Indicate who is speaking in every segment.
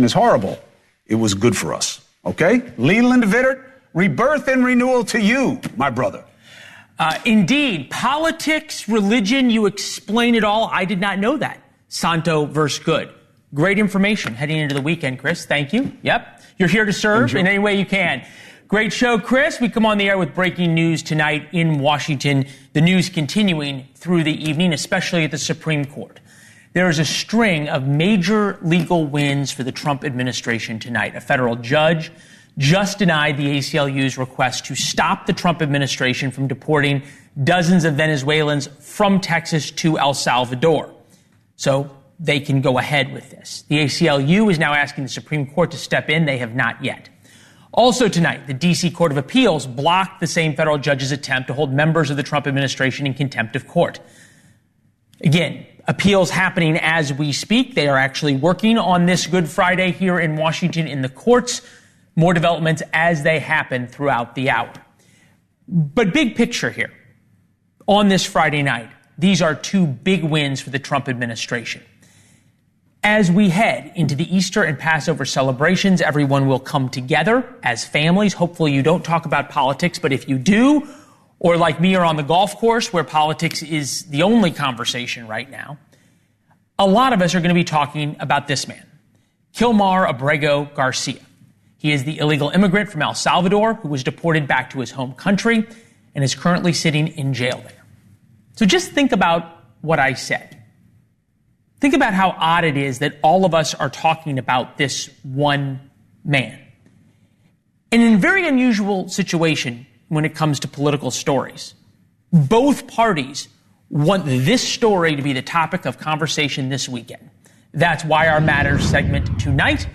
Speaker 1: is horrible. It was good for us. Okay? Leland Vittert, rebirth and renewal to you, my brother.
Speaker 2: Indeed. Politics, religion, you explain it all. I did not know that. Santo versus good. Great information heading into the weekend, Chris. Thank you. Yep. You're here to serve in any way you can. Great show, Chris. We come on the air with breaking news tonight in Washington. The news continuing through the evening, especially at the Supreme Court. There is a string of major legal wins for the Trump administration tonight. A federal judge just denied the ACLU's request to stop the Trump administration from deporting dozens of Venezuelans from Texas to El Salvador. So they can go ahead with this. The ACLU is now asking the Supreme Court to step in. They have not yet. Also tonight, the D.C. Court of Appeals blocked the same federal judge's attempt to hold members of the Trump administration in contempt of court. Again, appeals happening as we speak. They are actually working on this Good Friday here in Washington in the courts. More developments as they happen throughout the hour. But big picture here. On this Friday night, these are two big wins for the Trump administration. As we head into the Easter and Passover celebrations, everyone will come together as families. Hopefully you don't talk about politics, but if you do, or like me, are on the golf course where politics is the only conversation right now, a lot of us are going to be talking about this man, Kilmar Abrego Garcia. He is the illegal immigrant from El Salvador who was deported back to his home country and is currently sitting in jail there. So just think about what I said. Think about how odd it is that all of us are talking about this one man. And in a very unusual situation when it comes to political stories, both parties want this story to be the topic of conversation this weekend. That's why our Matters segment tonight.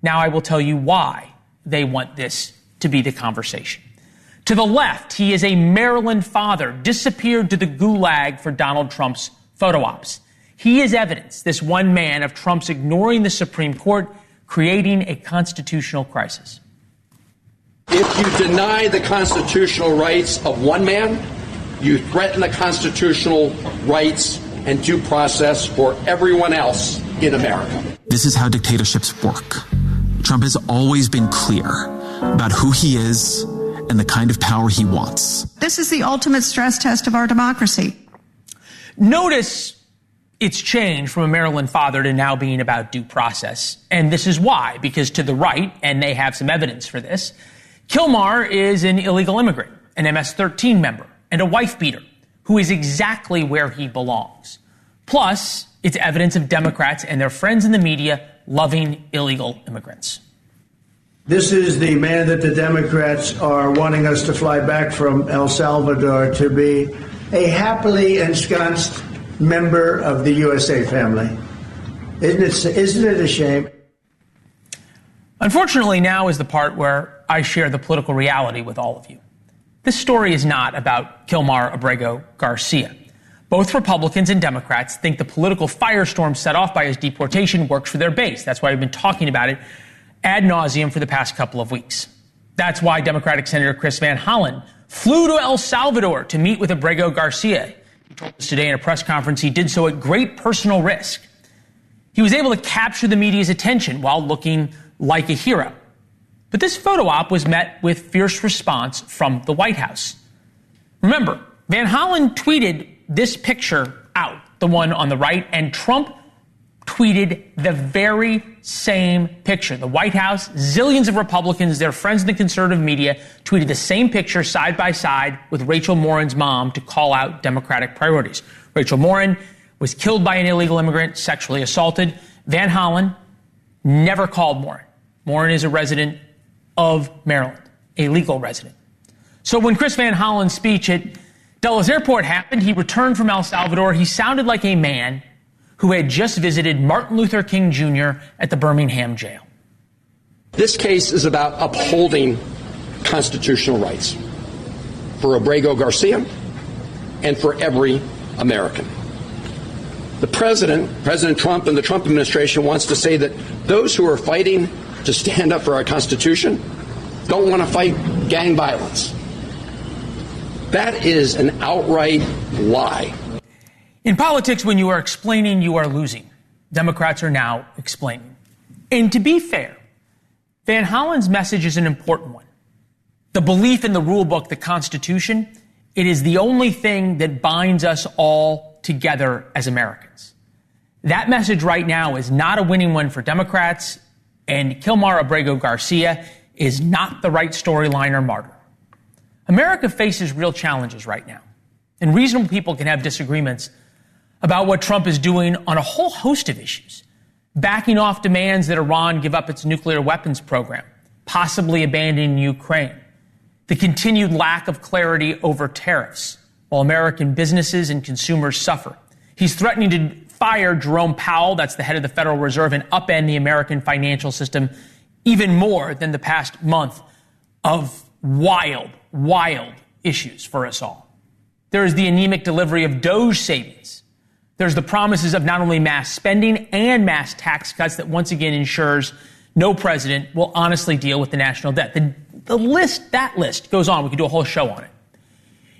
Speaker 2: Now I will tell you why they want this to be the conversation. To the left, he is a Maryland father, disappeared to the gulag for Donald Trump's photo ops. He is evidence, this one man, of Trump's ignoring the Supreme Court, creating a constitutional crisis.
Speaker 3: If you deny the constitutional rights of one man, you threaten the constitutional rights and due process for everyone else in America.
Speaker 4: This is how dictatorships work. Trump has always been clear about who he is and the kind of power he wants.
Speaker 5: This is the ultimate stress test of our democracy.
Speaker 2: Notice it's changed from a Maryland father to now being about due process. And this is why, because to the right, and they have some evidence for this, Kilmar is an illegal immigrant, an MS-13 member, and a wife beater who is exactly where he belongs. Plus, it's evidence of Democrats and their friends in the media loving illegal immigrants.
Speaker 6: This is the man that the Democrats are wanting us to fly back from El Salvador to be a happily ensconced member of the USA family. Isn't it a shame?
Speaker 2: Unfortunately, now is the part where I share the political reality with all of you. This story is not about Kilmar Abrego Garcia. Both Republicans and Democrats think the political firestorm set off by his deportation works for their base. That's why we've been talking about it ad nauseum for the past couple of weeks. That's why Democratic Senator Chris Van Hollen flew to El Salvador to meet with Abrego Garcia. He told us today in a press conference he did so at great personal risk. He was able to capture the media's attention while looking like a hero. But this photo op was met with fierce response from the White House. Remember, Van Hollen tweeted this picture out, the one on the right, and Trump tweeted the very same picture. The White House, zillions of Republicans, their friends in the conservative media, tweeted the same picture side by side with Rachel Morin's mom to call out Democratic priorities. Rachel Morin was killed by an illegal immigrant, sexually assaulted. Van Hollen never called Morin. Morin is a resident of Maryland, a legal resident. So when Chris Van Hollen's speech at Dulles Airport happened, he returned from El Salvador. He sounded like a man who had just visited Martin Luther King Jr. at the Birmingham jail.
Speaker 3: This case is about upholding constitutional rights for Abrego Garcia and for every American. The President Trump and the Trump administration wants to say that those who are fighting to stand up for our Constitution don't want to fight gang violence. That is an outright lie. In
Speaker 2: politics, when you are explaining, you are losing. Democrats are now explaining. And to be fair, Van Hollen's message is an important one. The belief in the rule book, the Constitution, it is the only thing that binds us all together as Americans. That message right now is not a winning one for Democrats, and Kilmar Abrego Garcia is not the right storyline or martyr. America faces real challenges right now, and reasonable people can have disagreements about what Trump is doing on a whole host of issues. Backing off demands that Iran give up its nuclear weapons program, possibly abandoning Ukraine, the continued lack of clarity over tariffs, while American businesses and consumers suffer. He's threatening to fire Jerome Powell, that's the head of the Federal Reserve, and upend the American financial system even more than the past month of wild issues for us all. There is the anemic delivery of DOGE savings. There's the promises of not only mass spending and mass tax cuts that once again ensures no president will honestly deal with the national debt. That list goes on. We could do a whole show on it.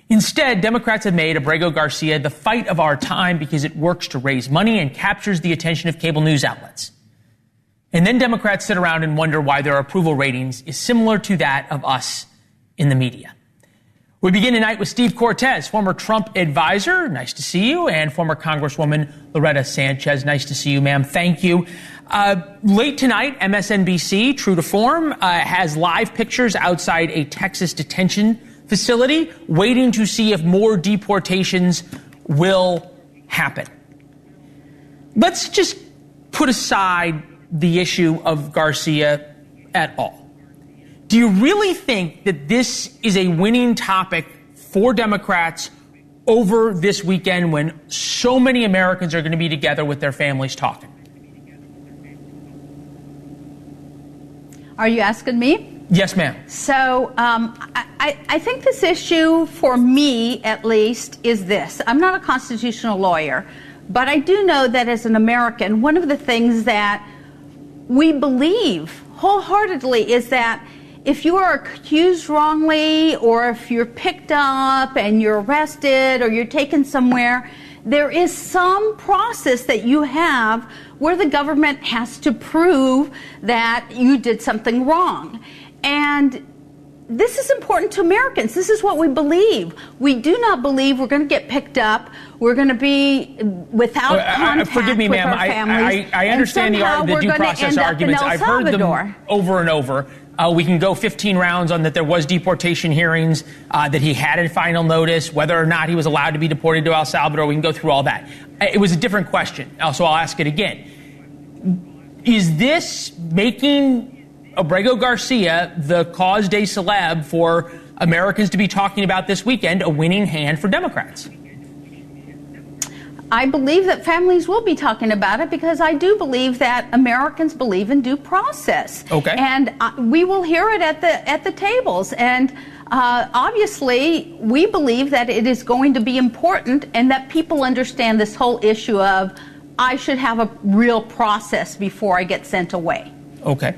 Speaker 2: Instead, Democrats have made Abrego Garcia the fight of our time because it works to raise money and captures the attention of cable news outlets. And then Democrats sit around and wonder why their approval ratings is similar to that of us in the media. We begin tonight with Steve Cortez, former Trump advisor. Nice to see you. And former Congresswoman Loretta Sanchez. Nice to see you, ma'am. Thank you. Late tonight, MSNBC, true to form, has live pictures outside a Texas detention facility, waiting to see if more deportations will happen. Let's just put aside the issue of Garcia at all. Do you really think that this is a winning topic for Democrats over this weekend when so many Americans are going to be together with their families talking?
Speaker 7: Are you asking me?
Speaker 2: Yes, ma'am.
Speaker 7: So I think this issue, for me at least, is this. I'm not a constitutional lawyer, but I do know that as an American, one of the things that we believe wholeheartedly is that if you are accused wrongly, or if you're picked up and you're arrested or you're taken somewhere, there is some process that you have where the government has to prove that you did something wrong. And this is important to Americans. This is what we believe. We do not believe we're going to get picked up. We're going to be without contact
Speaker 2: forgive me,
Speaker 7: with
Speaker 2: ma'am.
Speaker 7: our families.
Speaker 2: I understand the due process arguments. I've heard them over and over. We can go 15 rounds on that there was deportation hearings, that he had a final notice, whether or not he was allowed to be deported to El Salvador. We can go through all that. It was a different question, so I'll ask it again. Is this making Abrego Garcia the cause de célèbre for Americans to be talking about this weekend a winning hand for Democrats?
Speaker 7: I believe that families will be talking about it because I do believe that Americans believe in due process.
Speaker 2: Okay.
Speaker 7: And we will hear it at the tables. And obviously, we believe that it is going to be important and that people understand this whole issue of I should have a real process before I get sent away.
Speaker 2: Okay.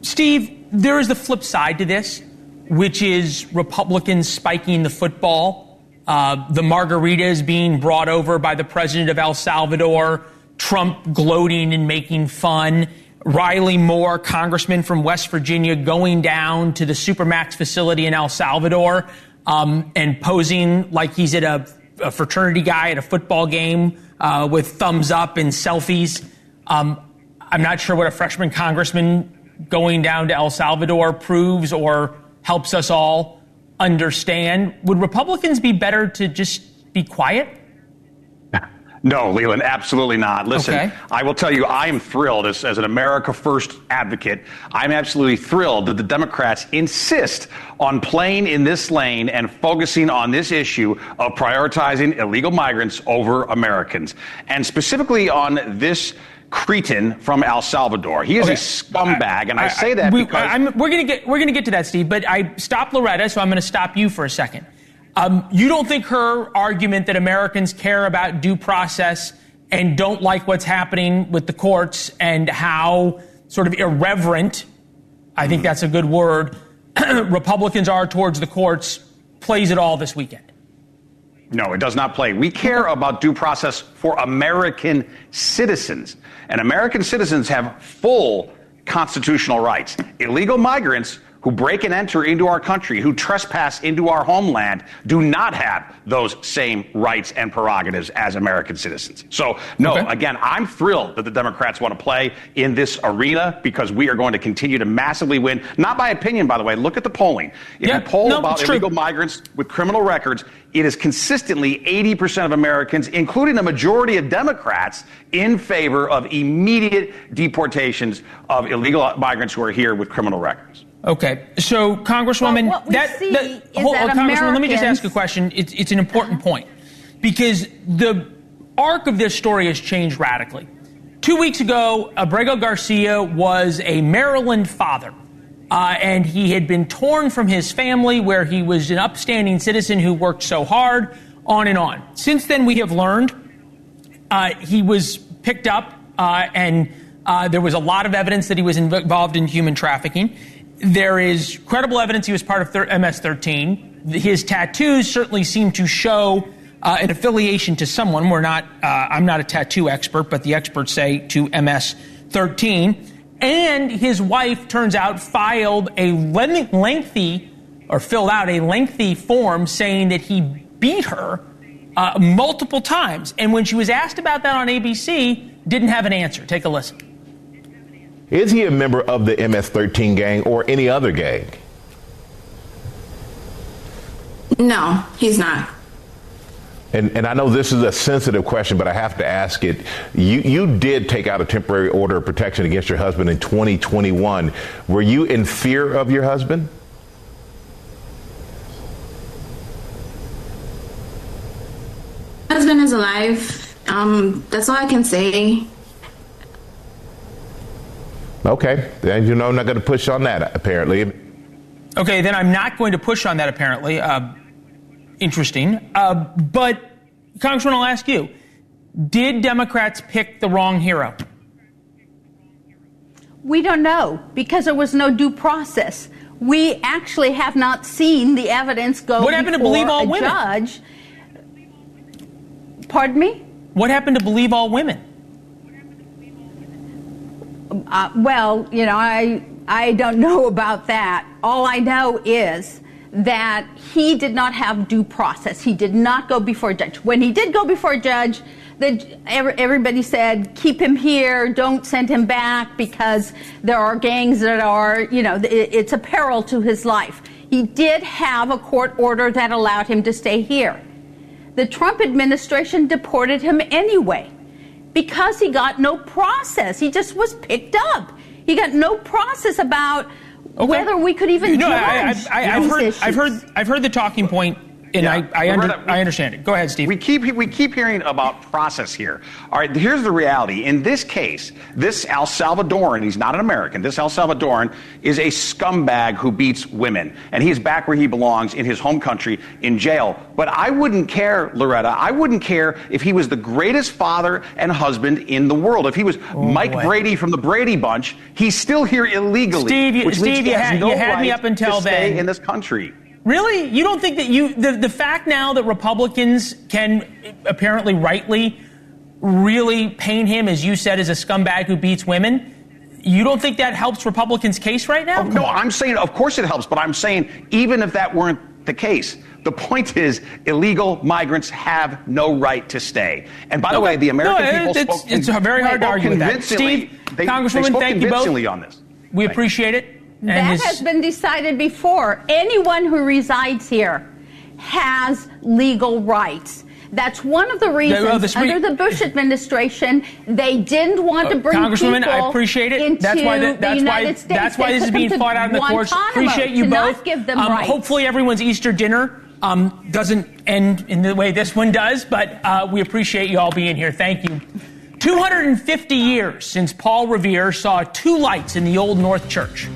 Speaker 2: Steve, there is the flip side to this, which is Republicans spiking the football. The margaritas being brought over by the president of El Salvador, Trump gloating and making fun, Riley Moore, congressman from West Virginia, going down to the Supermax facility in El Salvador and posing like he's at a fraternity guy at a football game with thumbs up and selfies. I'm not sure what a freshman congressman going down to El Salvador proves or helps us all understand. Would Republicans be better to just be quiet?
Speaker 1: No, Leland, absolutely not. Listen,
Speaker 2: okay.
Speaker 1: I will tell you, I am thrilled as an America First advocate. I'm absolutely thrilled that the Democrats insist on playing in this lane and focusing on this issue of prioritizing illegal migrants over Americans, and specifically on this cretin from El Salvador. He is a scumbag, and I say that because
Speaker 2: we're going to get to that, Steve. But I stopped Loretta, so I'm going to stop you for a second. You don't think her argument that Americans care about due process and don't like what's happening with the courts and how sort of irreverent, I think that's a good word, Republicans are towards the courts plays it all this weekend?
Speaker 1: No, it does not play. We care about due process for American citizens. And American citizens have full constitutional rights. Illegal migrants who break and enter into our country, who trespass into our homeland, do not have those same rights and prerogatives as American citizens. So, no, Again, I'm thrilled that the Democrats want to play in this arena because we are going to continue to massively win. Not by opinion, by the way. Look at the polling. If you poll about illegal migrants with criminal records, it is consistently 80% of Americans, including a majority of Democrats, in favor of immediate deportations of illegal migrants who are here with criminal records.
Speaker 2: Okay, so Congresswoman, Congresswoman, let me just ask a question. It's an important point because the arc of this story has changed radically. 2 weeks ago, Abrego Garcia was a Maryland father, and he had been torn from his family where he was an upstanding citizen who worked so hard, on and on. Since then, we have learned he was picked up, and there was a lot of evidence that he was involved in human trafficking. There is credible evidence he was part of MS-13. His tattoos certainly seem to show an affiliation to someone. I'm not a tattoo expert, but the experts say to MS-13. And his wife, turns out, filled out a lengthy form saying that he beat her multiple times. And when she was asked about that on ABC, didn't have an answer. Take a listen.
Speaker 8: Is he a member of the MS-13 gang or any other gang?
Speaker 9: No, he's not.
Speaker 8: And I know this is a sensitive question, but I have to ask it. You did take out a temporary order of protection against your husband in 2021. Were you in fear of your husband?
Speaker 9: My husband is alive. That's all I can say.
Speaker 8: Okay, then I'm not going to push on that, apparently.
Speaker 2: Okay, then I'm not going to push on that, apparently. Interesting. But, Congressman, I'll ask you, did Democrats pick the wrong hero?
Speaker 7: We don't know, because there was no due process. We actually have not seen the evidence go
Speaker 2: what happened to believe all women?
Speaker 7: Judge. Pardon me?
Speaker 2: What happened to believe all women?
Speaker 7: Well, I don't know about that. All I know is that he did not have due process. He did not go before a judge. When he did go before a judge, everybody said, keep him here, don't send him back because there are gangs that are, it's a peril to his life. He did have a court order that allowed him to stay here. The Trump administration deported him anyway, because he got no process. He just was picked up. He got no process about whether we could even judge.
Speaker 2: I've heard the talking point, and I understand it. Go ahead, Steve.
Speaker 1: We keep hearing about process here. All right, here's the reality. In this case, this El Salvadoran, he's not an American, this El Salvadoran is a scumbag who beats women. And he's back where he belongs in his home country in jail. But I wouldn't care, Loretta, I wouldn't care if he was the greatest father and husband in the world. If he was Mike Brady from the Brady Bunch, he's still here illegally.
Speaker 2: Steve, you had me up until then.
Speaker 1: Stay in this country.
Speaker 2: Really? You don't think that the fact now that Republicans can apparently rightly really paint him, as you said, as a scumbag who beats women, you don't think that helps Republicans' case right now?
Speaker 1: No, I'm saying, of course it helps, but I'm saying even if that weren't the case, the point is illegal migrants have no right to stay. And by the way, the American people spoke
Speaker 2: it's very hard to argue with that. Steve, Congresswoman, thank you both.
Speaker 1: On this.
Speaker 2: We appreciate it.
Speaker 7: That has been decided before. Anyone who resides here has legal rights. That's one of the reasons under the Bush administration they didn't want to bring
Speaker 2: Congresswoman,
Speaker 7: people
Speaker 2: I appreciate it.
Speaker 7: into the United States.
Speaker 2: That's why this is being fought out in the courts. Appreciate you both.
Speaker 7: Not give them rights.
Speaker 2: Hopefully everyone's Easter dinner doesn't end in the way this one does, but we appreciate you all being here. Thank you. 250 years since Paul Revere saw two lights in the Old North Church.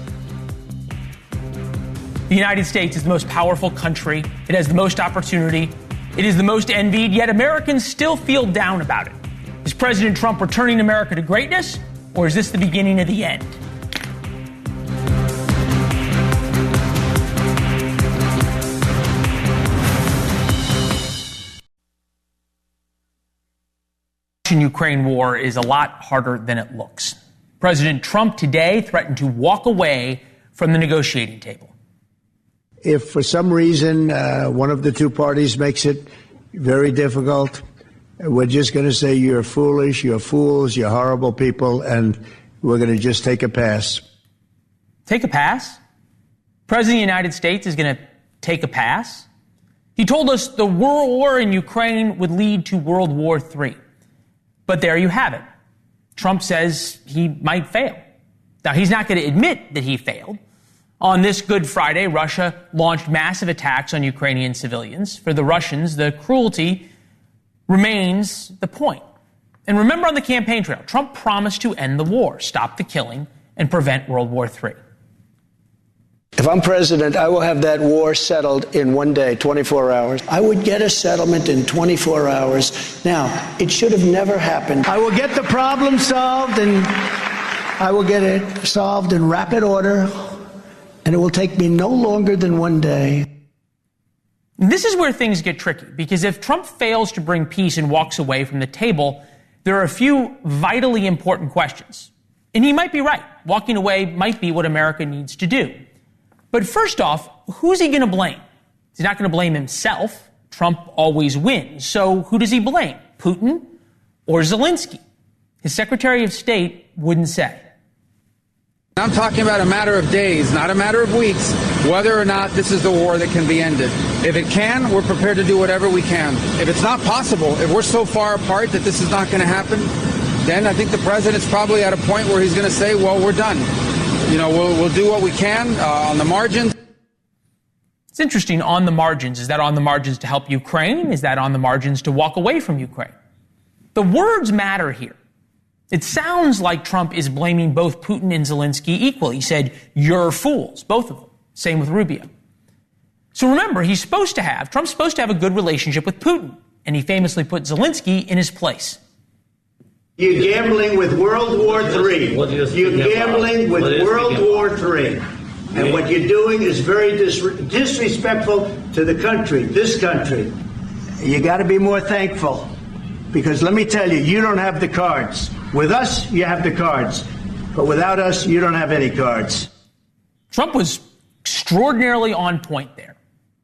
Speaker 2: The United States is the most powerful country. It has the most opportunity. It is the most envied, yet Americans still feel down about it. Is President Trump returning America to greatness, or is this the beginning of the end? Russia-Ukraine war is a lot harder than it looks. President Trump today threatened to walk away from the negotiating table.
Speaker 6: If for some reason one of the two parties makes it very difficult, we're just going to say you're foolish, you're fools, you're horrible people, and we're going to just take a pass.
Speaker 2: Take a pass? President of the United States is going to take a pass? He told us the world war in Ukraine would lead to World War III. But there you have it. Trump says he might fail. Now, he's not going to admit that he failed. On this Good Friday, Russia launched massive attacks on Ukrainian civilians. For the Russians, the cruelty remains the point. And remember, on the campaign trail, Trump promised to end the war, stop the killing, and prevent World War III.
Speaker 6: If I'm president, I will have that war settled in one day, 24 hours. I would get a settlement in 24 hours. Now, it should have never happened. I will get the problem solved, and I will get it solved in rapid order, and it will take me no longer than one day.
Speaker 2: This is where things get tricky, because if Trump fails to bring peace and walks away from the table, there are a few vitally important questions. And he might be right. Walking away might be what America needs to do. But first off, who's he going to blame? He's not going to blame himself. Trump always wins. So who does he blame? Putin or Zelensky? His Secretary of State wouldn't say.
Speaker 10: I'm talking about a matter of days, not a matter of weeks, whether or not this is the war that can be ended. If it can, we're prepared to do whatever we can. If it's not possible, if we're so far apart that this is not going to happen, then I think the president's probably at a point where he's going to say, well, we're done. You know, we'll do what we can on the margins.
Speaker 2: It's interesting, on the margins. Is that on the margins to help Ukraine? Is that on the margins to walk away from Ukraine? The words matter here. It sounds like Trump is blaming both Putin and Zelensky equally. He said, you're fools, both of them. Same with Rubio. So remember, Trump's supposed to have a good relationship with Putin. And he famously put Zelensky in his place.
Speaker 6: You're gambling with World War III. You're gambling with World War III. And what you're doing is very disrespectful to the country, this country. You got to be more thankful. Because let me tell you, you don't have the cards. With us, you have the cards. But without us, you don't have any cards.
Speaker 2: Trump was extraordinarily on point there.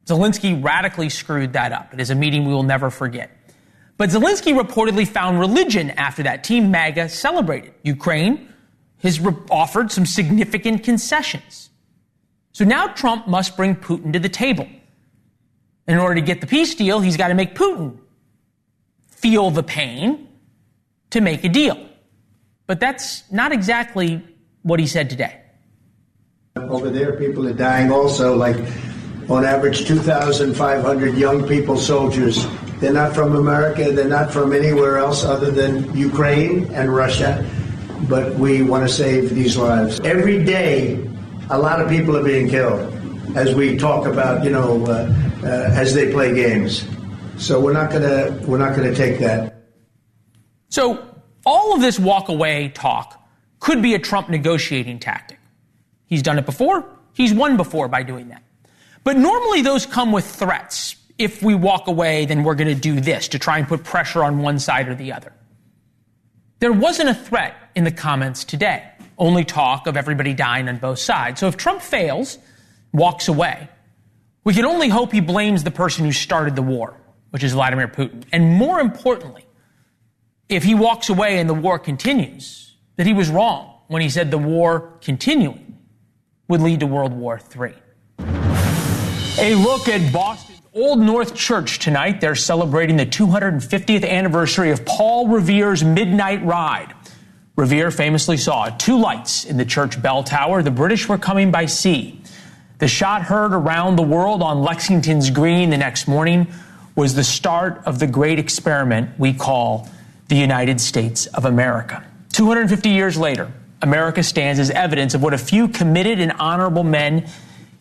Speaker 2: Zelensky radically screwed that up. It is a meeting we will never forget. But Zelensky reportedly found religion after that. Team MAGA celebrated. Ukraine has offered some significant concessions. So now Trump must bring Putin to the table. And in order to get the peace deal, he's got to make Putin feel the pain to make a deal. But that's not exactly what he said today.
Speaker 6: Over there, people are dying also, like on average 2,500 young people, soldiers. They're not from America. They're not from anywhere else other than Ukraine and Russia. But we want to save these lives. Every day, a lot of people are being killed as we talk about, as they play games. So we're not gonna take that.
Speaker 2: So all of this walk away talk could be a Trump negotiating tactic. He's done it before. He's won before by doing that. But normally those come with threats. If we walk away, then we're going to do this, to try and put pressure on one side or the other. There wasn't a threat in the comments today. Only talk of everybody dying on both sides. So if Trump fails, walks away, we can only hope he blames the person who started the war, which is Vladimir Putin. And more importantly, if he walks away and the war continues, that he was wrong when he said the war continuing would lead to World War III. A look at Boston's Old North Church tonight. They're celebrating the 250th anniversary of Paul Revere's Midnight Ride. Revere famously saw two lights in the church bell tower. The British were coming by sea. The shot heard around the world on Lexington's Green the next morning was the start of the great experiment we call the United States of America. 250 years later, America stands as evidence of what a few committed and honorable men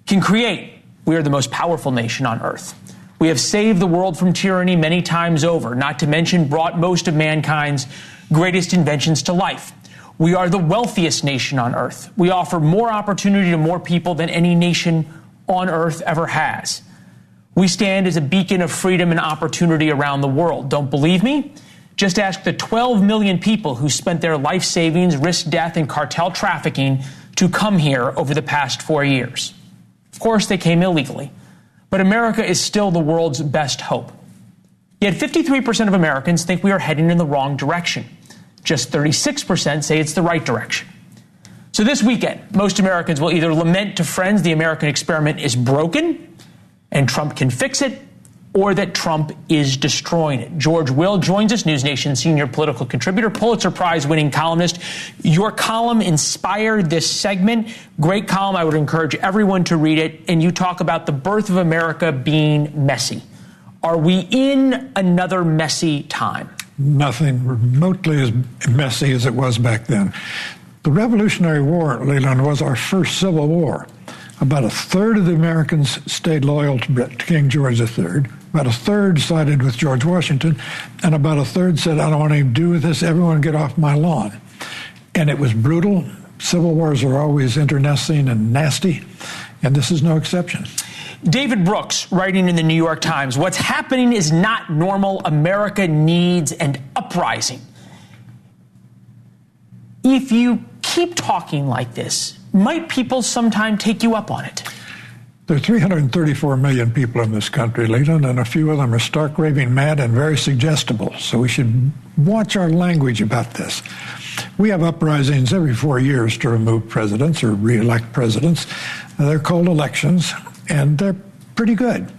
Speaker 2: can create. We are the most powerful nation on earth. We have saved the world from tyranny many times over, not to mention brought most of mankind's greatest inventions to life. We are the wealthiest nation on earth. We offer more opportunity to more people than any nation on earth ever has. We stand as a beacon of freedom and opportunity around the world. Don't believe me? Just ask the 12 million people who spent their life savings, risked death, and cartel trafficking to come here over the past 4 years. Of course, they came illegally, but America is still the world's best hope. Yet 53% of Americans think we are heading in the wrong direction. Just 36% say it's the right direction. So this weekend, most Americans will either lament to friends the American experiment is broken and Trump can fix it, or that Trump is destroying it. George Will joins us, NewsNation senior political contributor, Pulitzer Prize-winning columnist. Your column inspired this segment. Great column. I would encourage everyone to read it. And you talk about the birth of America being messy. Are we in another messy time?
Speaker 11: Nothing remotely as messy as it was back then. The Revolutionary War, Leland, was our first civil war. About a third of the Americans stayed loyal to King George III. About a third sided with George Washington. And about a third said, I don't want anything to do with this. Everyone get off my lawn. And it was brutal. Civil wars are always internecine and nasty. And this is no exception.
Speaker 2: David Brooks, writing in the New York Times, what's happening is not normal. America needs an uprising. If you keep talking like this, might people sometime take you up on it?
Speaker 11: There are 334 million people in this country, Leland, and a few of them are stark raving mad and very suggestible. So we should watch our language about this. We have uprisings every 4 years to remove presidents or re-elect presidents. They're called elections, and they're pretty good.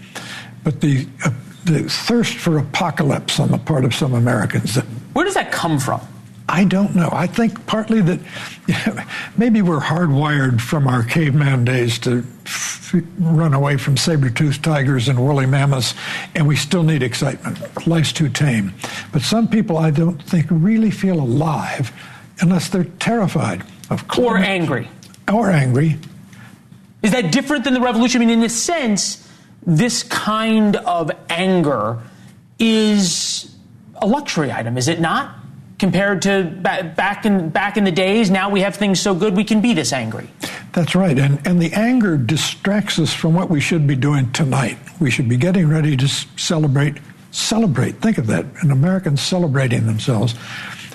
Speaker 11: But the thirst for apocalypse on the part of some Americans.
Speaker 2: Where does that come from?
Speaker 11: I don't know. I think partly that maybe we're hardwired from our caveman days to run away from saber-toothed tigers and woolly mammoths, and we still need excitement. Life's too tame. But some people, I don't think, really feel alive unless they're terrified of climate.
Speaker 2: Or angry.
Speaker 11: Or angry.
Speaker 2: Is that different than the revolution? I mean, in a sense, this kind of anger is a luxury item, is it not? Compared to back in the days, now we have things so good we can be this angry.
Speaker 11: That's right, and the anger distracts us from what we should be doing tonight. We should be getting ready to celebrate. Think of that, an American celebrating themselves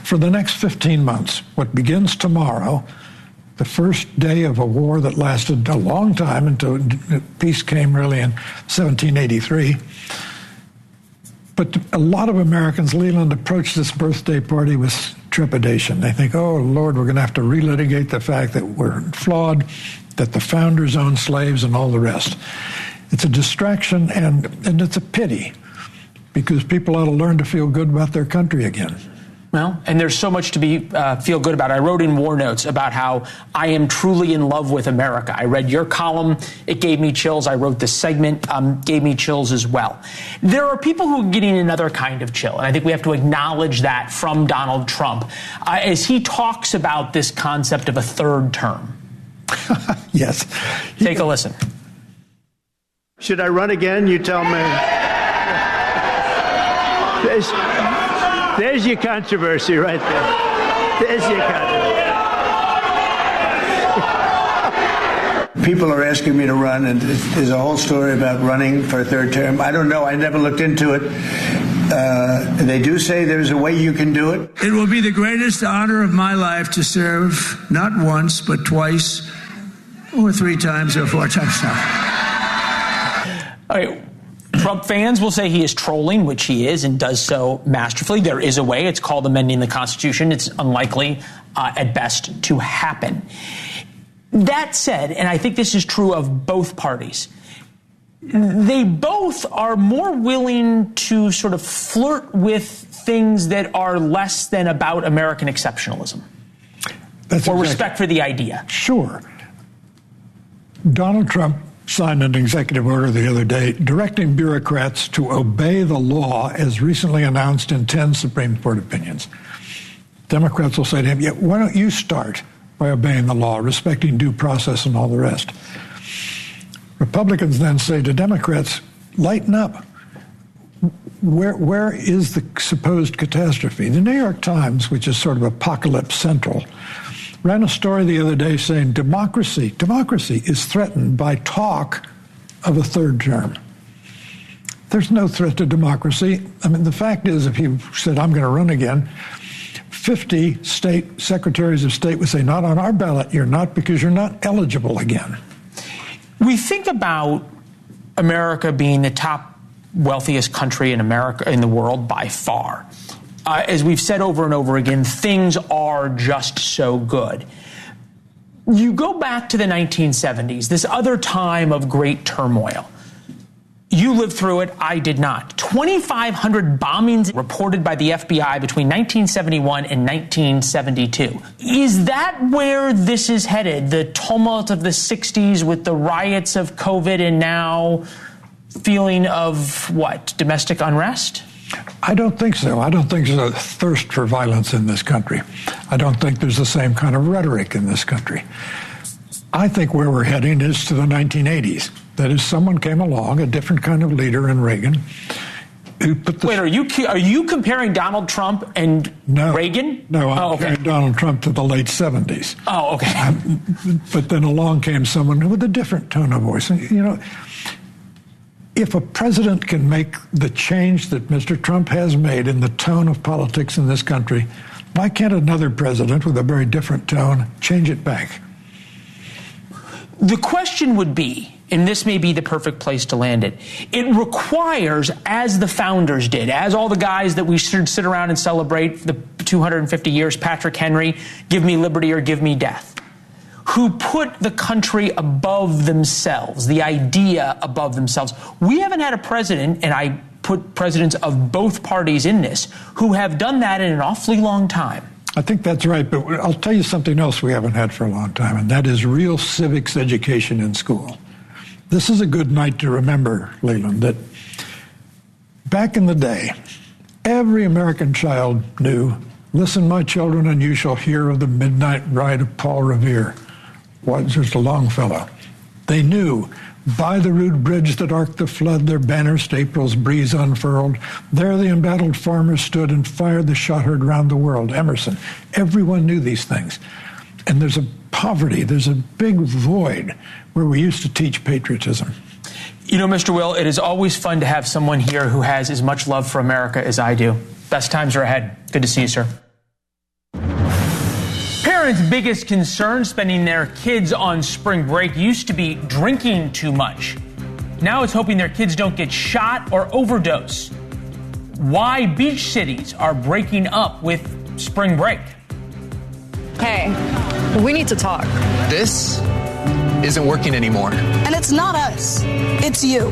Speaker 11: for the next 15 months. What begins tomorrow, the first day of a war that lasted a long time until peace came really in 1783. But a lot of Americans, Leland, approach this birthday party with trepidation. They think, oh, Lord, we're going to have to relitigate the fact that we're flawed, that the founders owned slaves, and all the rest. It's a distraction, and it's a pity, because people ought to learn to feel good about their country again.
Speaker 2: Well, and there's so much to feel good about. I wrote in War Notes about how I am truly in love with America. I read your column. It gave me chills. I wrote this segment, gave me chills as well. There are people who are getting another kind of chill, and I think we have to acknowledge that from Donald Trump as he talks about this concept of a third term.
Speaker 11: Yes.
Speaker 2: Take a listen.
Speaker 6: Should I run again? You tell me. There's your controversy right there. There's your controversy. People are asking me to run, and there's a whole story about running for a third term. I don't know. I never looked into it. They do say there's a way you can do it.
Speaker 12: It will be the greatest honor of my life to serve not once, but twice, or 3 times, or 4 times now.
Speaker 2: All right. Trump fans will say he is trolling, which he is, and does so masterfully. There is a way. It's called amending the Constitution. It's unlikely, at best, to happen. That said, and I think this is true of both parties, they both are more willing to sort of flirt with things that are less than about American exceptionalism. Or respect for the idea.
Speaker 11: Sure. Donald Trump signed an executive order the other day directing bureaucrats to obey the law as recently announced in 10 Supreme Court opinions. Democrats will say to him, yeah, why don't you start by obeying the law, respecting due process and all the rest? Republicans then say to Democrats, lighten up. Where is the supposed catastrophe? The New York Times, which is sort of apocalypse central, ran a story the other day saying democracy is threatened by talk of a third term. There's no threat to democracy. I mean, the fact is, if he said, I'm going to run again, 50 state secretaries of state would say, not on our ballot, you're not, because you're not eligible again.
Speaker 2: We think about America being the top wealthiest country in America, in the world by far. As we've said over and over again, things are just so good. You go back to the 1970s, this other time of great turmoil. You lived through it, I did not. 2,500 bombings reported by the FBI between 1971 and 1972. Is that where this is headed? The tumult of the 60s with the riots of COVID and now feeling of what? Domestic unrest?
Speaker 11: I don't think so. I don't think there's a thirst for violence in this country. I don't think there's the same kind of rhetoric in this country. I think where we're heading is to the 1980s. That is, someone came along, a different kind of leader in Reagan, who put the...
Speaker 2: Wait, are you comparing Donald Trump and Reagan?
Speaker 11: No, I'm comparing Donald Trump to the late 70s.
Speaker 2: Oh, okay.
Speaker 11: But then along came someone with a different tone of voice. And, you know, if a president can make the change that Mr. Trump has made in the tone of politics in this country, why can't another president with a very different tone change it back?
Speaker 2: The question would be, and this may be the perfect place to land it, it requires, as the founders did, as all the guys that we should sit around and celebrate the 250 years, Patrick Henry, give me liberty or give me death, who put the country above themselves, the idea above themselves. We haven't had a president, and I put presidents of both parties in this, who have done that in an awfully long time.
Speaker 11: I think that's right, but I'll tell you something else we haven't had for a long time, and that is real civics education in school. This is a good night to remember, Leland, that back in the day, every American child knew, listen, my children, and you shall hear of the midnight ride of Paul Revere. Was just a Longfellow. They knew, by the rude bridge that arced the flood, their banners to April's breeze unfurled. There the embattled farmers stood and fired the shot heard round the world. Emerson. Everyone knew these things. And there's a poverty, there's a big void where we used to teach patriotism.
Speaker 2: You know, Mr. Will, it is always fun to have someone here who has as much love for America as I do. Best times are ahead. Good to see you, sir. Parents' biggest concern spending their kids on spring break used to be drinking too much. Now it's hoping their kids don't get shot or overdose. Why beach cities are breaking up with spring break.
Speaker 13: Hey, we need to talk.
Speaker 14: This isn't working anymore.
Speaker 13: And it's not us, it's you.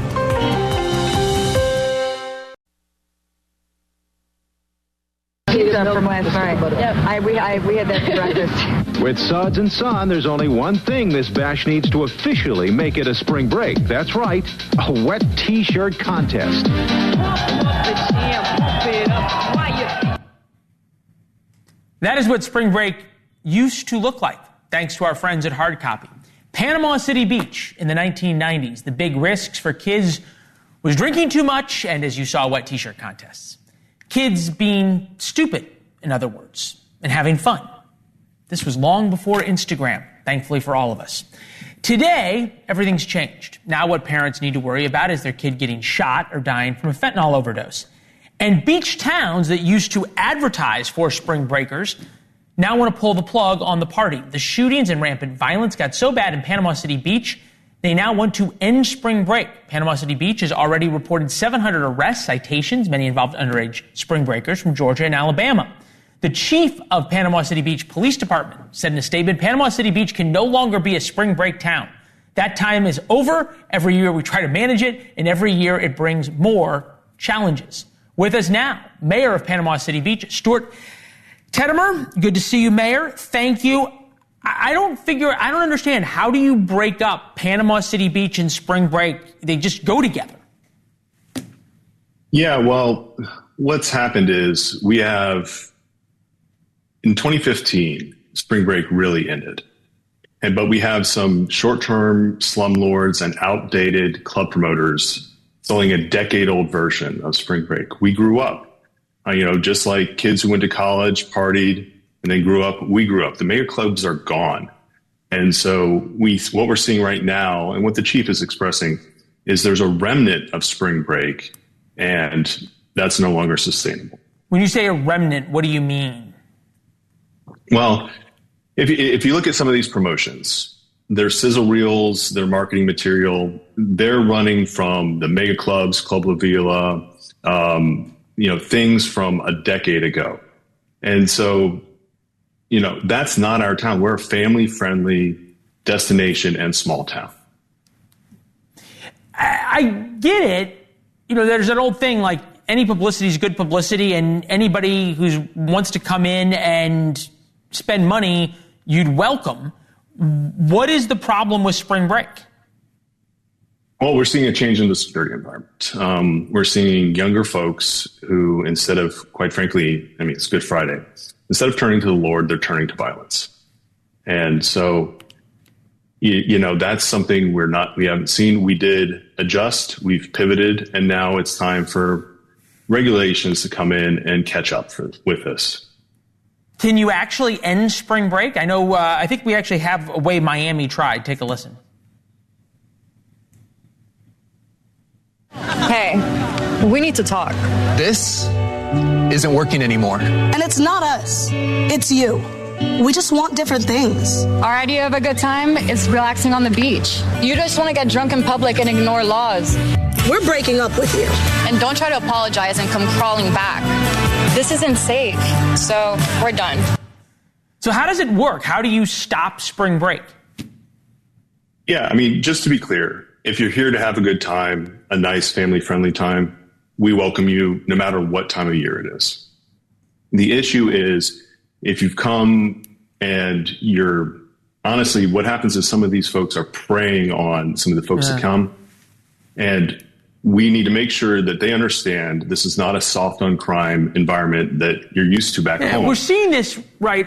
Speaker 13: Pizza from last night. Yep. We had that for breakfast.
Speaker 15: With Suds and Son, there's only one thing this bash needs to officially make it a spring break. That's right, a wet T-shirt contest.
Speaker 2: That is what spring break used to look like, thanks to our friends at Hard Copy. Panama City Beach in the 1990s. The big risks for kids was drinking too much and, as you saw, wet T-shirt contests. Kids being stupid, in other words, and having fun. This was long before Instagram, thankfully for all of us. Today, everything's changed. Now what parents need to worry about is their kid getting shot or dying from a fentanyl overdose. And beach towns that used to advertise for spring breakers now want to pull the plug on the party. The shootings and rampant violence got so bad in Panama City Beach, they now want to end spring break. Panama City Beach has already reported 700 arrests, citations, many involved underage spring breakers from Georgia and Alabama. The chief of Panama City Beach Police Department said in a statement, Panama City Beach can no longer be a spring break town. That time is over. Every year we try to manage it, and every year it brings more challenges. With us now, Mayor of Panama City Beach, Stuart Tetimer. Good to see you, Mayor. Thank you. I don't understand. How do you break up Panama City Beach and spring break? They just go together.
Speaker 16: Yeah, well, what's happened is we have, in 2015, spring break really ended. But we have some short-term slumlords and outdated club promoters selling a decade-old version of spring break. We grew up, just like kids who went to college, partied, and then grew up. We grew up. The major clubs are gone. And so what we're seeing right now, and what the chief is expressing, is there's a remnant of spring break and that's no longer sustainable.
Speaker 2: When you say a remnant, what do you mean?
Speaker 16: Well, if you look at some of these promotions, their sizzle reels, their marketing material, they're running from the mega clubs, Club La Vila, things from a decade ago. And so, that's not our town. We're a family-friendly destination and small town.
Speaker 2: I get it. There's an old thing like any publicity is good publicity, and anybody who wants to come in and spend money, you'd welcome. What is the problem with spring break?
Speaker 16: Well, we're seeing a change in the security environment. We're seeing younger folks who, instead of, quite frankly, it's Good Friday, instead of turning to the Lord, they're turning to violence. And so, that's something we haven't seen. We did adjust, we've pivoted, and now it's time for regulations to come in and catch up with this.
Speaker 2: Can you actually end spring break? I know, I think we actually have a way Miami tried. Take a listen.
Speaker 17: Hey, we need to talk.
Speaker 14: This isn't working anymore.
Speaker 18: And it's not us, it's you. We just want different things.
Speaker 17: Our idea of a good time is relaxing on the beach. You just want to get drunk in public and ignore laws.
Speaker 18: We're breaking up with you.
Speaker 17: And don't try to apologize and come crawling back. This isn't safe, so we're done.
Speaker 2: So how does it work? How do you stop spring break?
Speaker 16: Yeah, just to be clear, if you're here to have a good time, a nice family-friendly time, we welcome you no matter what time of year it is. The issue is if you've come and honestly, what happens is some of these folks are preying on some of the folks that come, and we need to make sure that they understand this is not a soft on crime environment that you're used to back home.
Speaker 2: We're seeing this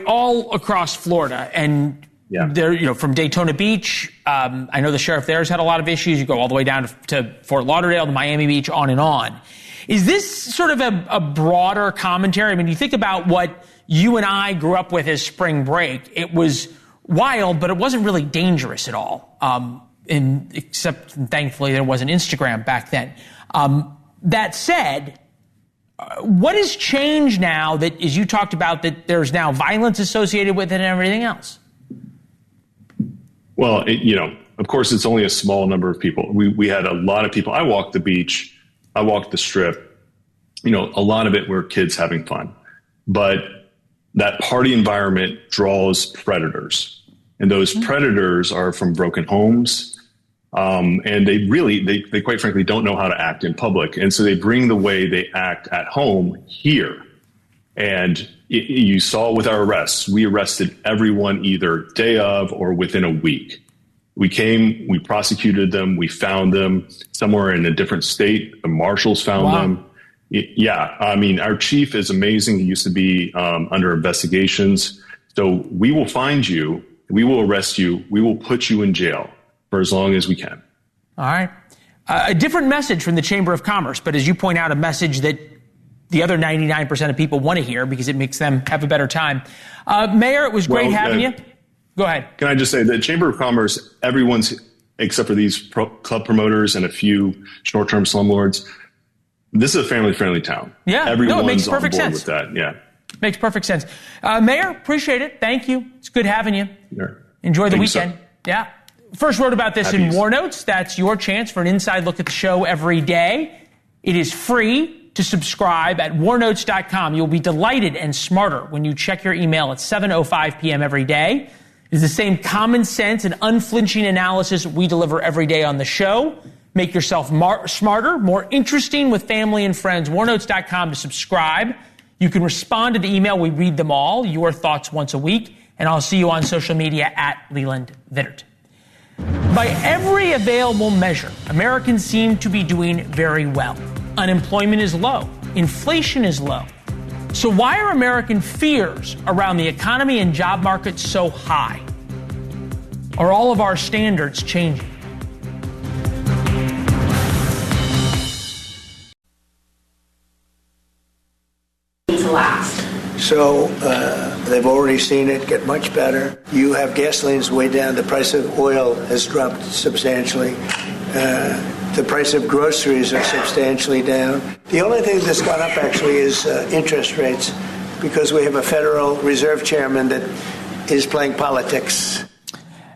Speaker 2: all across Florida, and there, from Daytona Beach. I know the sheriff there has had a lot of issues. You go all the way down to Fort Lauderdale, to Miami Beach, on and on. Is this sort of a broader commentary? You think about what you and I grew up with as spring break. It was wild, but it wasn't really dangerous at all. Except thankfully there wasn't Instagram back then. That said, what has changed now that, as you talked about, that there's now violence associated with it and everything else?
Speaker 16: Well, of course, it's only a small number of people. We had a lot of people. I walked the beach. I walked the strip. A lot of it were kids having fun. But that party environment draws predators. And those predators are from broken homes. And they quite frankly don't know how to act in public. And so they bring the way they act at home here. And you saw with our arrests, we arrested everyone either day of or within a week. We came, we prosecuted them, we found them somewhere in a different state. The marshals found them. Our chief is amazing. He used to be under investigations. So we will find you, we will arrest you, we will put you in jail for as long as we can.
Speaker 2: All right. A different message from the Chamber of Commerce, but as you point out, a message that the other 99% of people want to hear because it makes them have a better time. Mayor, it was great having you. Go ahead.
Speaker 16: Can I just say the Chamber of Commerce, everyone's, except for these club promoters and a few short-term slumlords, this is a family-friendly town.
Speaker 2: Yeah,
Speaker 16: everyone's
Speaker 2: it makes perfect
Speaker 16: on board
Speaker 2: sense.
Speaker 16: with that. Yeah,
Speaker 2: makes perfect sense. Mayor, appreciate it. Thank you. It's good having you.
Speaker 16: Sure.
Speaker 2: Enjoy the
Speaker 16: Thank
Speaker 2: weekend.
Speaker 16: You,
Speaker 2: yeah. First wrote about this in War Notes. That's your chance for an inside look at the show every day. It is free to subscribe at warnotes.com. You'll be delighted and smarter when you check your email at 7:05 p.m. every day. It is the same common sense and unflinching analysis we deliver every day on the show. Make yourself smarter, more interesting with family and friends. Warnotes.com to subscribe. You can respond to the email. We read them all, your thoughts once a week. And I'll see you on social media at Leland Vittert. By every available measure, Americans seem to be doing very well. Unemployment is low. Inflation is low. So why are American fears around the economy and job market so high? Are all of our standards changing?
Speaker 19: To last.
Speaker 6: So they've already seen it get much better. You have gasoline's way down. The price of oil has dropped substantially. The price of groceries are substantially down. The only thing that's gone up, actually, is interest rates, because we have a Federal Reserve chairman that is playing politics.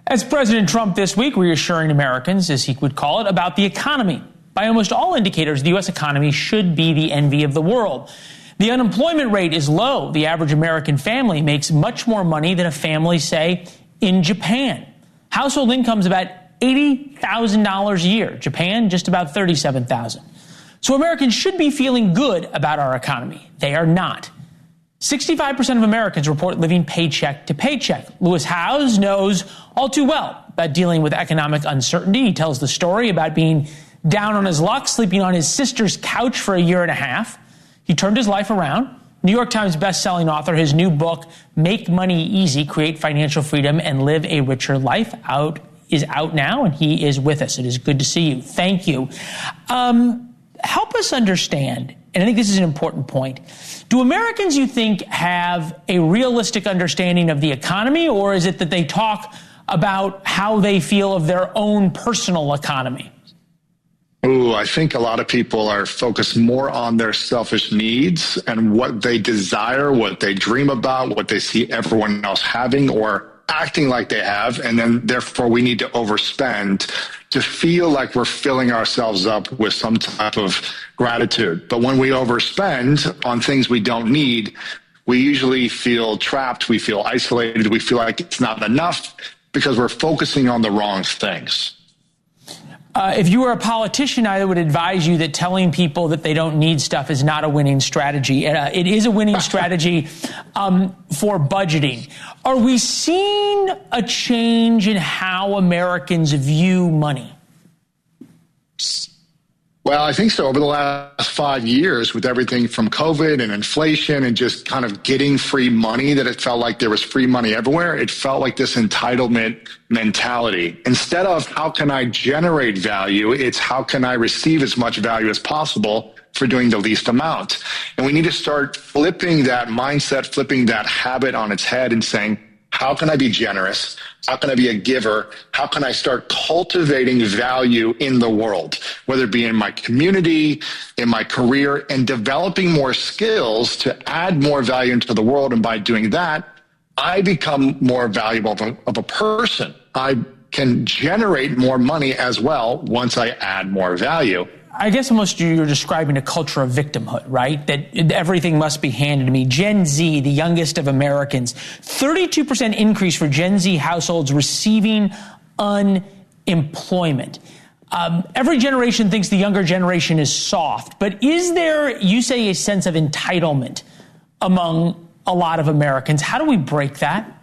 Speaker 2: As President Trump this week reassuring Americans, as he would call it, about the economy. By almost all indicators, the U.S. economy should be the envy of the world. The unemployment rate is low. The average American family makes much more money than a family, say, in Japan. Household income's about $80,000 a year. Japan, just about $37,000. So Americans should be feeling good about our economy. They are not. 65% of Americans report living paycheck to paycheck. Lewis Howes knows all too well about dealing with economic uncertainty. He tells the story about being down on his luck, sleeping on his sister's couch for a year and a half. He turned his life around. New York Times bestselling author, his new book, Make Money Easy, Create Financial Freedom and Live a Richer Life, is out now, and he is with us. It is good to see you. Thank you. Help us understand, and I think this is an important point. Do Americans, you think, have a realistic understanding of the economy, or is it that they talk about how they feel of their own personal economy?
Speaker 20: Ooh, I think a lot of people are focused more on their selfish needs and what they desire, what they dream about, what they see everyone else having or acting like they have. And then therefore we need to overspend to feel like we're filling ourselves up with some type of gratitude. But when we overspend on things we don't need, we usually feel trapped. We feel isolated. We feel like it's not enough because we're focusing on the wrong things.
Speaker 2: If you were a politician, I would advise you that telling people that they don't need stuff is not a winning strategy. It is a winning strategy for budgeting. Are we seeing a change in how Americans view money?
Speaker 20: Well, I think so. Over the last 5 years, with everything from COVID and inflation and just kind of getting free money, that it felt like there was free money everywhere. It felt like this entitlement mentality. Instead of how can I generate value, it's how can I receive as much value as possible for doing the least amount. And we need to start flipping that mindset, flipping that habit on its head and saying, how can I be generous? How can I be a giver? How can I start cultivating value in the world, whether it be in my community, in my career, and developing more skills to add more value into the world? And by doing that, I become more valuable of a person. I can generate more money as well once I add more value.
Speaker 2: I guess almost you're describing a culture of victimhood, right? That everything must be handed to me. Gen Z, the youngest of Americans, 32% increase for Gen Z households receiving unemployment. Every generation thinks the younger generation is soft, but is there, you say, a sense of entitlement among a lot of Americans? How do we break that?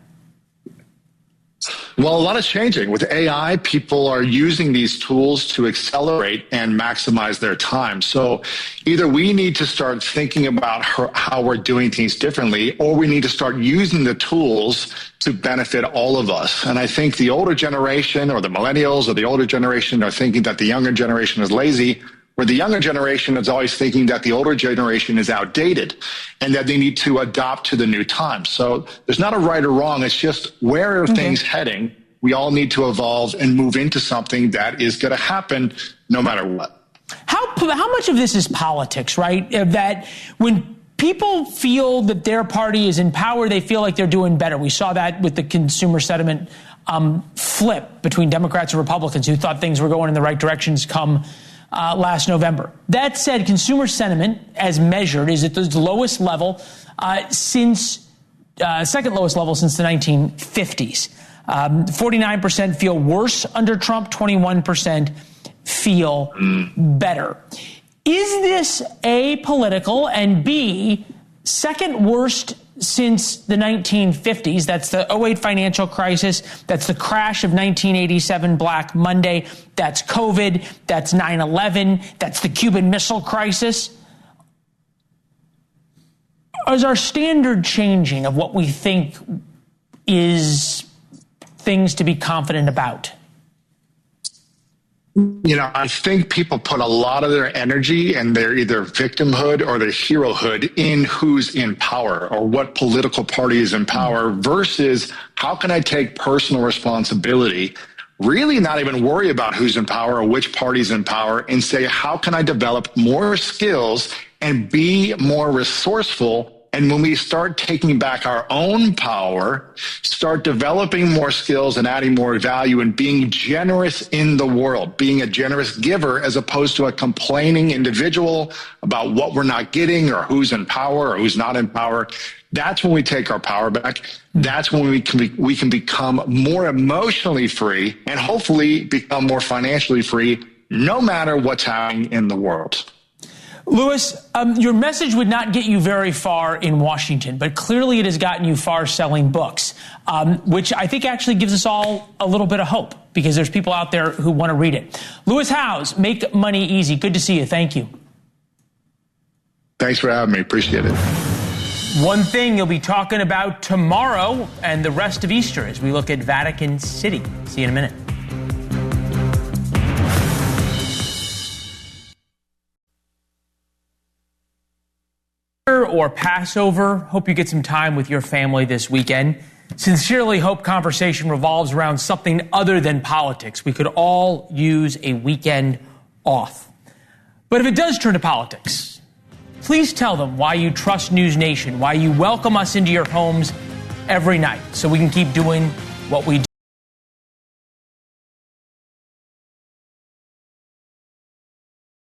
Speaker 20: Well, a lot is changing. With AI, people are using these tools to accelerate and maximize their time. So either we need to start thinking about how we're doing things differently, or we need to start using the tools to benefit all of us. And I think the older generation or the millennials or the older generation are thinking that the younger generation is lazy, where the younger generation is always thinking that the older generation is outdated and that they need to adopt to the new times. So there's not a right or wrong. It's just where are things heading? We all need to evolve and move into something that is going to happen no matter what.
Speaker 2: How much of this is politics, right? That when people feel that their party is in power, they feel like they're doing better. We saw that with the consumer sentiment flip between Democrats and Republicans who thought things were going in the right directions come last November. That said, consumer sentiment, as measured, is at the lowest level second lowest level since the 1950s. 49% feel worse under Trump, 21% feel better. Is this A, political, and B, second worst since the 1950s? That's the 2008 financial crisis. That's the crash of 1987 Black Monday. That's COVID. That's 9/11. That's the Cuban Missile Crisis. Is our standard changing of what we think is things to be confident about?
Speaker 20: You know, I think people put a lot of their energy and their either victimhood or their herohood in who's in power or what political party is in power versus how can I take personal responsibility really not even worry about who's in power or which party's in power, and say, how can I develop more skills and be more resourceful? And when we start taking back our own power, start developing more skills and adding more value and being generous in the world, being a generous giver as opposed to a complaining individual about what we're not getting or who's in power or who's not in power, that's when we take our power back. That's when we can become more emotionally free and hopefully become more financially free, no matter what's happening in the world.
Speaker 2: Louis, your message would not get you very far in Washington, but clearly it has gotten you far selling books, which I think actually gives us all a little bit of hope because there's people out there who want to read it. Louis Howes, Make Money Easy. Good to see you. Thank you.
Speaker 20: Thanks for having me. Appreciate it.
Speaker 2: One thing you'll be talking about tomorrow and the rest of Easter as we look at Vatican City. See you in a minute. Or Passover. Hope you get some time with your family this weekend. Sincerely hope conversation revolves around something other than politics. We could all use a weekend off. But if it does turn to politics, please tell them why you trust NewsNation, why you welcome us into your homes every night so we can keep doing what we do.